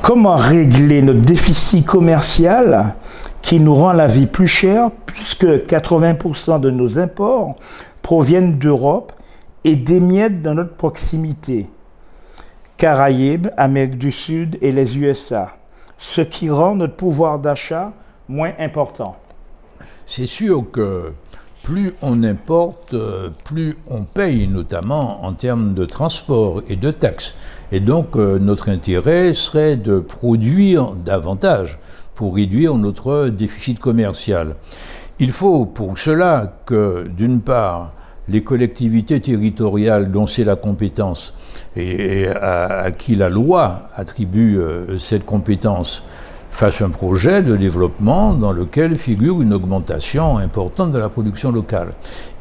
Comment régler notre déficit commercial qui nous rend la vie plus chère puisque 80% de nos imports proviennent d'Europe et des miettes dans notre proximité, Caraïbes, Amérique du Sud et les USA, ce qui rend notre pouvoir d'achat moins important? C'est sûr que plus on importe, plus on paye, notamment en termes de transport et de taxes. Et donc notre intérêt serait de produire davantage pour réduire notre déficit commercial. Il faut pour cela que, d'une part, les collectivités territoriales dont c'est la compétence et à qui la loi attribue cette compétence fassent un projet de développement dans lequel figure une augmentation importante de la production locale.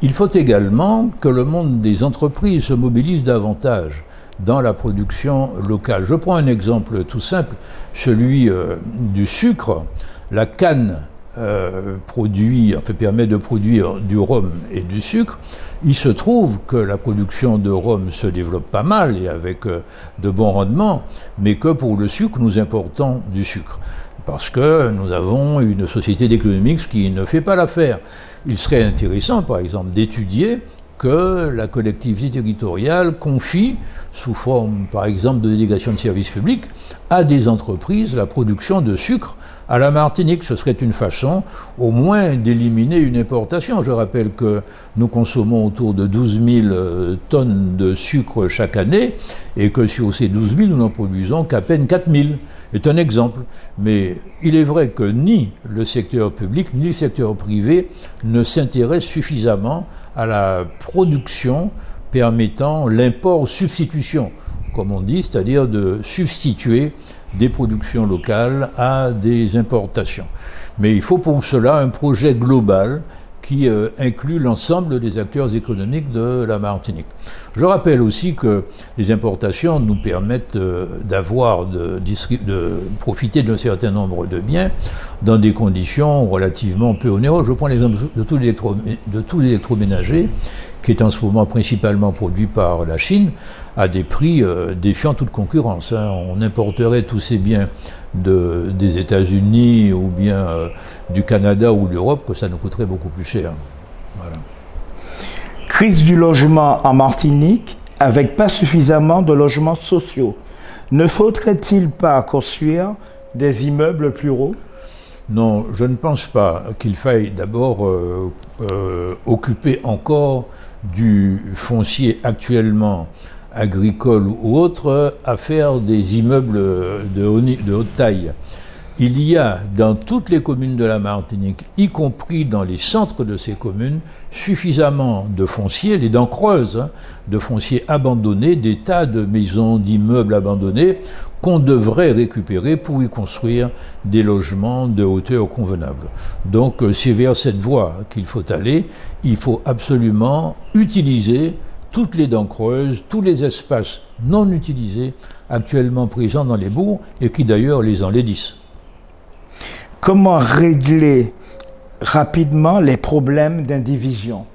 Il faut également que le monde des entreprises se mobilise davantage dans la production locale. Je prends un exemple tout simple, celui du sucre. La canne permet de produire du rhum et du sucre. Il se trouve que la production de rhum se développe pas mal et avec de bons rendements, mais que pour le sucre, nous importons du sucre. Parce que nous avons une société d'économie qui ne fait pas l'affaire. Il serait intéressant, par exemple, d'étudier que la collectivité territoriale confie, sous forme, par exemple, de délégation de services publics, à des entreprises la production de sucre à la Martinique. Ce serait une façon, au moins, d'éliminer une importation. Je rappelle que nous consommons autour de 12 000 tonnes de sucre chaque année, et que sur ces 12 000, nous n'en produisons qu'à peine 4 000. C'est un exemple, mais il est vrai que ni le secteur public ni le secteur privé ne s'intéressent suffisamment à la production permettant l'import-substitution, comme on dit, c'est-à-dire de substituer des productions locales à des importations. Mais il faut pour cela un projet global qui inclut l'ensemble des acteurs économiques de la Martinique. Je rappelle aussi que les importations nous permettent de profiter d'un certain nombre de biens dans des conditions relativement peu onéreuses. Je prends l'exemple de tout l'électroménager, qui est en ce moment principalement produit par la Chine, à des prix défiant toute concurrence. On importerait tous ces biens des États-Unis ou bien du Canada ou de l'Europe, que ça nous coûterait beaucoup plus cher. Voilà. Crise du logement en Martinique, avec pas suffisamment de logements sociaux. Ne faudrait-il pas construire des immeubles plus hauts? Non, je ne pense pas qu'il faille d'abord occuper encore du foncier actuellement agricole ou autre à faire des immeubles de haute taille. Il y a dans toutes les communes de la Martinique, y compris dans les centres de ces communes, suffisamment de foncier, les dents creuses, de foncier abandonné, des tas de maisons, d'immeubles abandonnés qu'on devrait récupérer pour y construire des logements de hauteur convenable. Donc c'est vers cette voie qu'il faut aller. Il faut absolument utiliser toutes les dents creuses, tous les espaces non utilisés actuellement présents dans les bourgs et qui d'ailleurs les enlaidissent. Comment régler rapidement les problèmes d'indivision?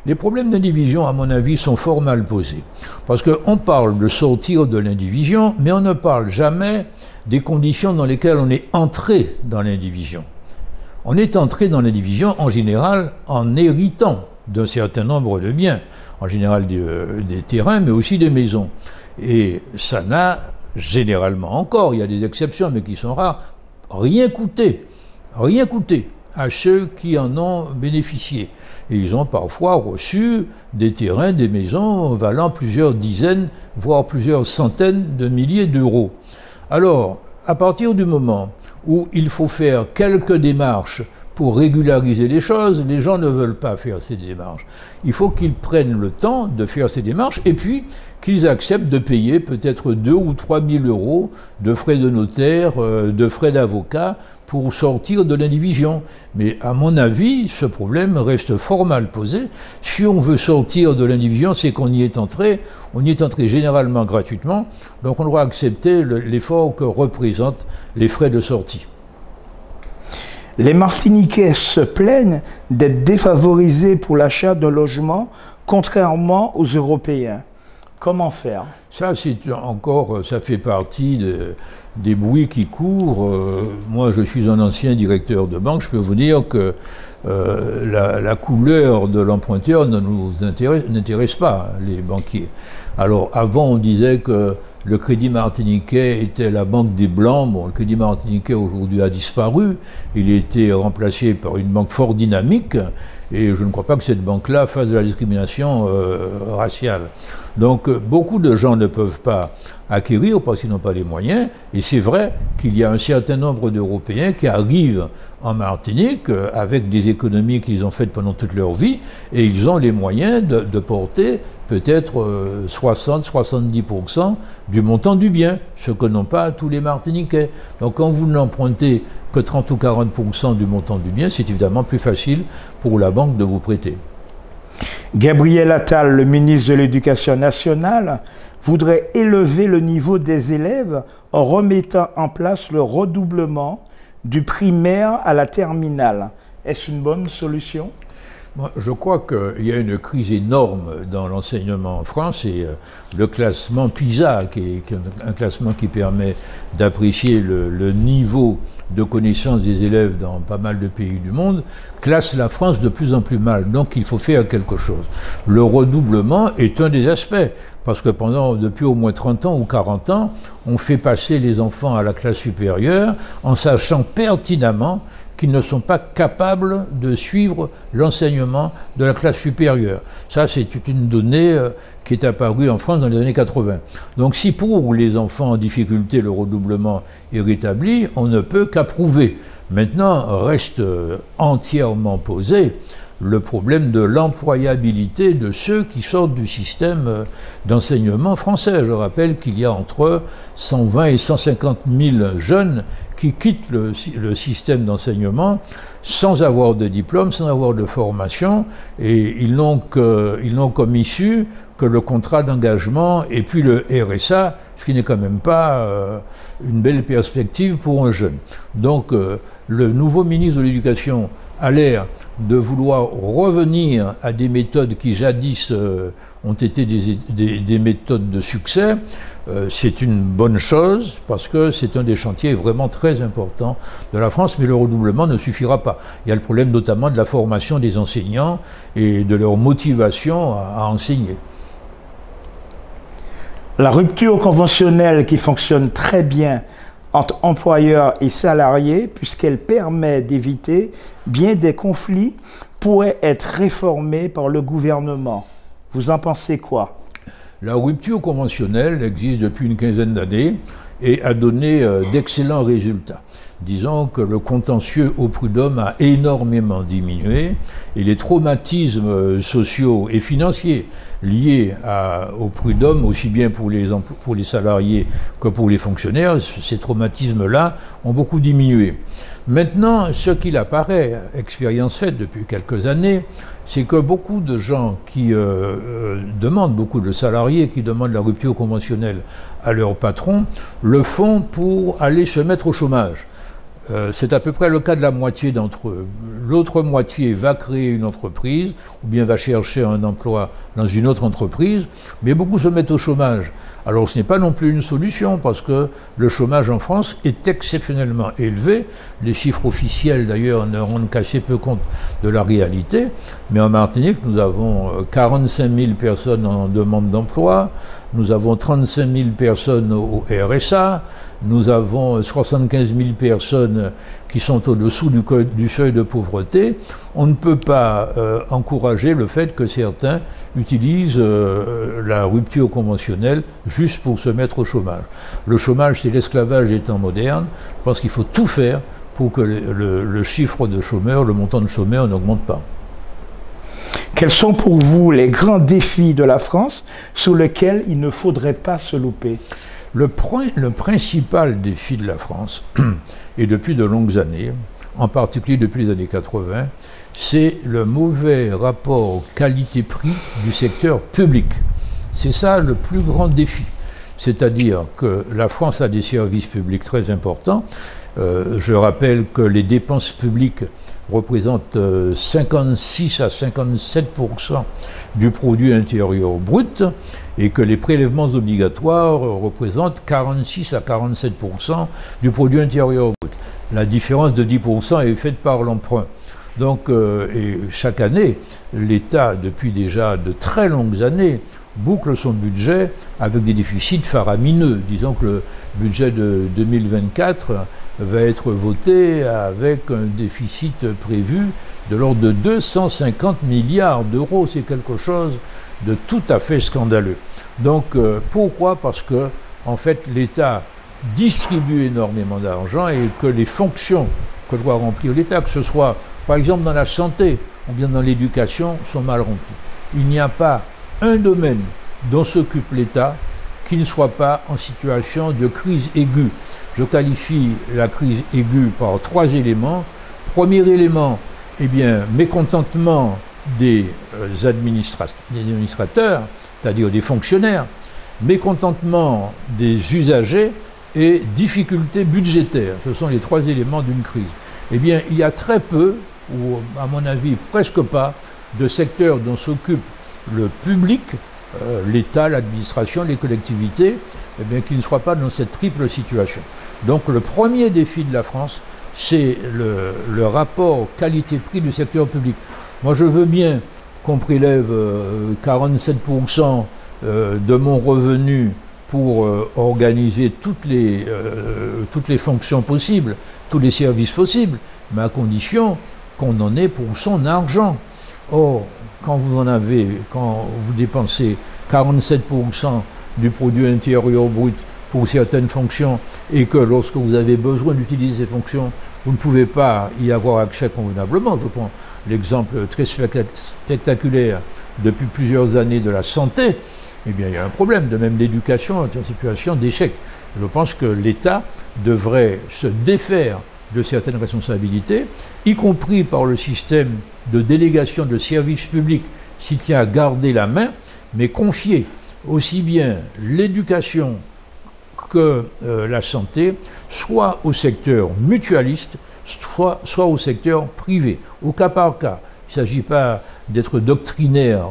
Les problèmes d'indivision, à mon avis, sont fort mal posés. Parce qu'on parle de sortir de l'indivision, mais on ne parle jamais des conditions dans lesquelles on est entré dans l'indivision. On est entré dans l'indivision, en général, en héritant d'un certain nombre de biens, en général des terrains, mais aussi des maisons. Et ça n'a généralement encore, il y a des exceptions, mais qui sont rares, rien coûté à ceux qui en ont bénéficié. Et ils ont parfois reçu des terrains, des maisons valant plusieurs dizaines, voire plusieurs centaines de milliers d'euros. Alors, à partir du moment où il faut faire quelques démarches pour régulariser les choses, les gens ne veulent pas faire ces démarches. Il faut qu'ils prennent le temps de faire ces démarches et puis qu'ils acceptent de payer peut-être 2 ou 3 000 euros de frais de notaire, de frais d'avocat pour sortir de l'indivision. Mais à mon avis, ce problème reste fort mal posé. Si on veut sortir de l'indivision, c'est qu'on y est entré généralement gratuitement, donc on doit accepter l'effort que représentent les frais de sortie. Les Martiniquais se plaignent d'être défavorisés pour l'achat d'un logement, contrairement aux Européens. Comment faire? Ça, c'est encore, ça fait partie des bruits qui courent. Moi, je suis un ancien directeur de banque. Je peux vous dire que la couleur de l'emprunteur ne nous n'intéresse pas, les banquiers. Alors, avant, on disait que le Crédit Martiniquais était la banque des Blancs. Bon, le Crédit Martiniquais, aujourd'hui, a disparu. Il a été remplacé par une banque fort dynamique. Et je ne crois pas que cette banque-là fasse de la discrimination raciale. Donc, beaucoup de gens ne peuvent pas acquérir parce qu'ils n'ont pas les moyens. Et c'est vrai qu'il y a un certain nombre d'Européens qui arrivent en Martinique avec des économies qu'ils ont faites pendant toute leur vie et ils ont les moyens de porter peut-être 60-70% du montant du bien, ce que n'ont pas tous les Martiniquais. Donc quand vous n'empruntez que 30 ou 40% du montant du bien, c'est évidemment plus facile pour la banque de vous prêter. Gabriel Attal, le ministre de l'Éducation nationale, voudrait élever le niveau des élèves en remettant en place le redoublement du primaire à la terminale. Est-ce une bonne solution? Moi, je crois qu'il y a une crise énorme dans l'enseignement en France et le classement PISA, qui est un classement qui permet d'apprécier le niveau de connaissance des élèves dans pas mal de pays du monde, classe la France de plus en plus mal. Donc il faut faire quelque chose. Le redoublement est un des aspects, parce que depuis au moins 30 ans ou 40 ans, on fait passer les enfants à la classe supérieure en sachant pertinemment qu'ils ne sont pas capables de suivre l'enseignement de la classe supérieure. Ça, c'est une donnée qui est apparue en France dans les années 80. Donc si pour les enfants en difficulté, le redoublement est rétabli, on ne peut qu'approuver. Maintenant, reste entièrement posé le problème de l'employabilité de ceux qui sortent du système d'enseignement français. Je rappelle qu'il y a entre 120 et 150 000 jeunes qui quittent le système d'enseignement sans avoir de diplôme, sans avoir de formation, et ils n'ont comme issue que le contrat d'engagement et puis le RSA, ce qui n'est quand même pas une belle perspective pour un jeune. Donc le nouveau ministre de l'Éducation a l'air de vouloir revenir à des méthodes qui jadis ont été des méthodes de succès. C'est une bonne chose parce que c'est un des chantiers vraiment très importants de la France, mais le redoublement ne suffira pas. Il y a le problème notamment de la formation des enseignants et de leur motivation à enseigner. La rupture conventionnelle qui fonctionne très bien entre employeurs et salariés, puisqu'elle permet d'éviter bien des conflits, pourrait être réformée par le gouvernement. Vous en pensez quoi? La rupture conventionnelle existe depuis une quinzaine d'années et a donné d'excellents résultats. Disons que le contentieux au prud'homme a énormément diminué et les traumatismes sociaux et financiers liés au prud'homme, aussi bien pour les salariés que pour les fonctionnaires, ces traumatismes-là ont beaucoup diminué. Maintenant, ce qu'il apparaît, expérience faite depuis quelques années, c'est que beaucoup de gens qui demandent, beaucoup de salariés qui demandent la rupture conventionnelle à leur patron, le font pour aller se mettre au chômage. C'est à peu près le cas de la moitié d'entre eux. L'autre moitié va créer une entreprise ou bien va chercher un emploi dans une autre entreprise, mais beaucoup se mettent au chômage. Alors ce n'est pas non plus une solution parce que le chômage en France est exceptionnellement élevé. Les chiffres officiels d'ailleurs ne rendent qu'assez peu compte de la réalité, mais en Martinique nous avons 45 000 personnes en demande d'emploi, nous avons 35 000 personnes au RSA, nous avons 75 000 personnes qui sont au-dessous du seuil de pauvreté. On ne peut pas encourager le fait que certains utilisent la rupture conventionnelle juste pour se mettre au chômage. Le chômage, c'est l'esclavage des temps modernes. Je pense qu'il faut tout faire pour que le chiffre de chômeurs, le montant de chômeurs n'augmente pas. Quels sont pour vous les grands défis de la France sur lesquels il ne faudrait pas se louper? Le principal défi de la France, et depuis de longues années, en particulier depuis les années 80, c'est le mauvais rapport qualité-prix du secteur public. C'est ça le plus grand défi. C'est-à-dire que la France a des services publics très importants. Je rappelle que les dépenses publiques représente 56 à 57% du produit intérieur brut et que les prélèvements obligatoires représentent 46 à 47% du produit intérieur brut. La différence de 10% est faite par l'emprunt. Donc, et chaque année, l'État, depuis déjà de très longues années, boucle son budget avec des déficits faramineux. Disons que le budget de 2024 va être voté avec un déficit prévu de l'ordre de 250 milliards d'euros. C'est quelque chose de tout à fait scandaleux. Donc, pourquoi? Parce que, en fait, l'État distribue énormément d'argent et que les fonctions que doit remplir l'État, que ce soit par exemple dans la santé ou bien dans l'éducation, sont mal remplies. Il n'y a pas un domaine dont s'occupe l'État qui ne soit pas en situation de crise aiguë. Je qualifie la crise aiguë par 3 éléments. Premier élément, eh bien, mécontentement des administrateurs, c'est-à-dire des fonctionnaires, mécontentement des usagers et difficultés budgétaires. Ce sont les 3 éléments d'une crise. Eh bien, il y a très peu, ou à mon avis presque pas, de secteurs dont s'occupe le public, l'État, l'administration, les collectivités, eh bien, qui ne soient pas dans cette triple situation. Donc le premier défi de la France, c'est le rapport qualité-prix du secteur public. Moi, je veux bien qu'on prélève 47% de mon revenu pour organiser toutes les fonctions possibles, tous les services possibles, mais à condition qu'on en ait pour son argent. Or, quand vous dépensez 47% du produit intérieur brut pour certaines fonctions et que lorsque vous avez besoin d'utiliser ces fonctions, vous ne pouvez pas y avoir accès convenablement. Je prends l'exemple très spectaculaire depuis plusieurs années de la santé. Eh bien, il y a un problème. De même, l'éducation est en situation d'échec. Je pense que l'État devrait se défaire de certaines responsabilités, y compris par le système de délégation de services publics, s'il tient à garder la main, mais confier aussi bien l'éducation que la santé, soit au secteur mutualiste, soit au secteur privé, au cas par cas. Il ne s'agit pas d'être doctrinaire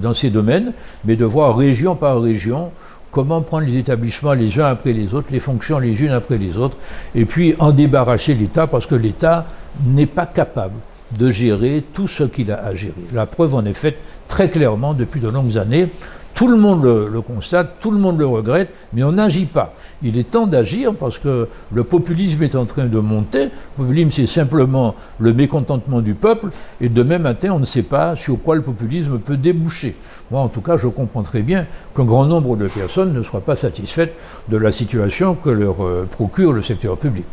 dans ces domaines, mais de voir région par région comment prendre les établissements les uns après les autres, les fonctions les unes après les autres, et puis en débarrasser l'État, parce que l'État n'est pas capable de gérer tout ce qu'il a à gérer. La preuve en est faite très clairement depuis de longues années. Tout le monde le constate, tout le monde le regrette, mais on n'agit pas. Il est temps d'agir parce que le populisme est en train de monter. Le populisme, c'est simplement le mécontentement du peuple, et demain matin, on ne sait pas sur quoi le populisme peut déboucher. Moi, en tout cas, je comprends très bien qu'un grand nombre de personnes ne soient pas satisfaites de la situation que leur procure le secteur public.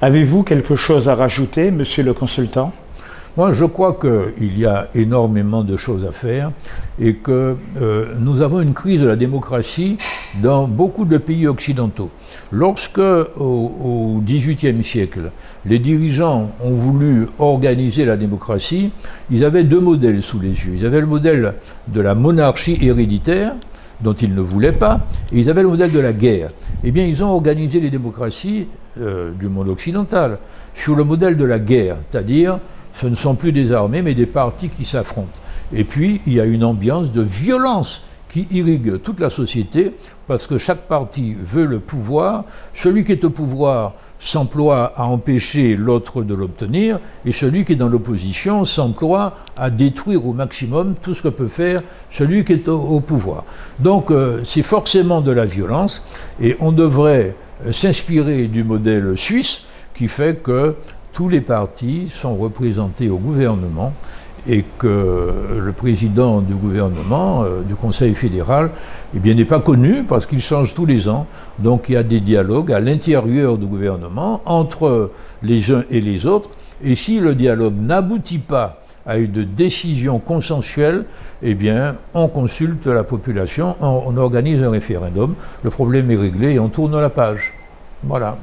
Avez-vous quelque chose à rajouter, monsieur le consultant ? Moi, je crois qu'il y a énormément de choses à faire et que nous avons une crise de la démocratie dans beaucoup de pays occidentaux. Lorsque, au XVIIIe siècle, les dirigeants ont voulu organiser la démocratie, ils avaient 2 modèles sous les yeux. Ils avaient le modèle de la monarchie héréditaire, dont ils ne voulaient pas, et ils avaient le modèle de la guerre. Eh bien, ils ont organisé les démocraties du monde occidental sur le modèle de la guerre, c'est-à-dire ce ne sont plus des armées, mais des partis qui s'affrontent. Et puis, il y a une ambiance de violence qui irrigue toute la société, parce que chaque parti veut le pouvoir. Celui qui est au pouvoir s'emploie à empêcher l'autre de l'obtenir, et celui qui est dans l'opposition s'emploie à détruire au maximum tout ce que peut faire celui qui est au pouvoir. Donc, c'est forcément de la violence, et on devrait s'inspirer du modèle suisse, qui fait que tous les partis sont représentés au gouvernement et que le président du gouvernement, du Conseil fédéral, eh bien, n'est pas connu parce qu'il change tous les ans. Donc il y a des dialogues à l'intérieur du gouvernement entre les uns et les autres. Et si le dialogue n'aboutit pas à une décision consensuelle, eh bien, on consulte la population, on organise un référendum, le problème est réglé et on tourne la page. Voilà.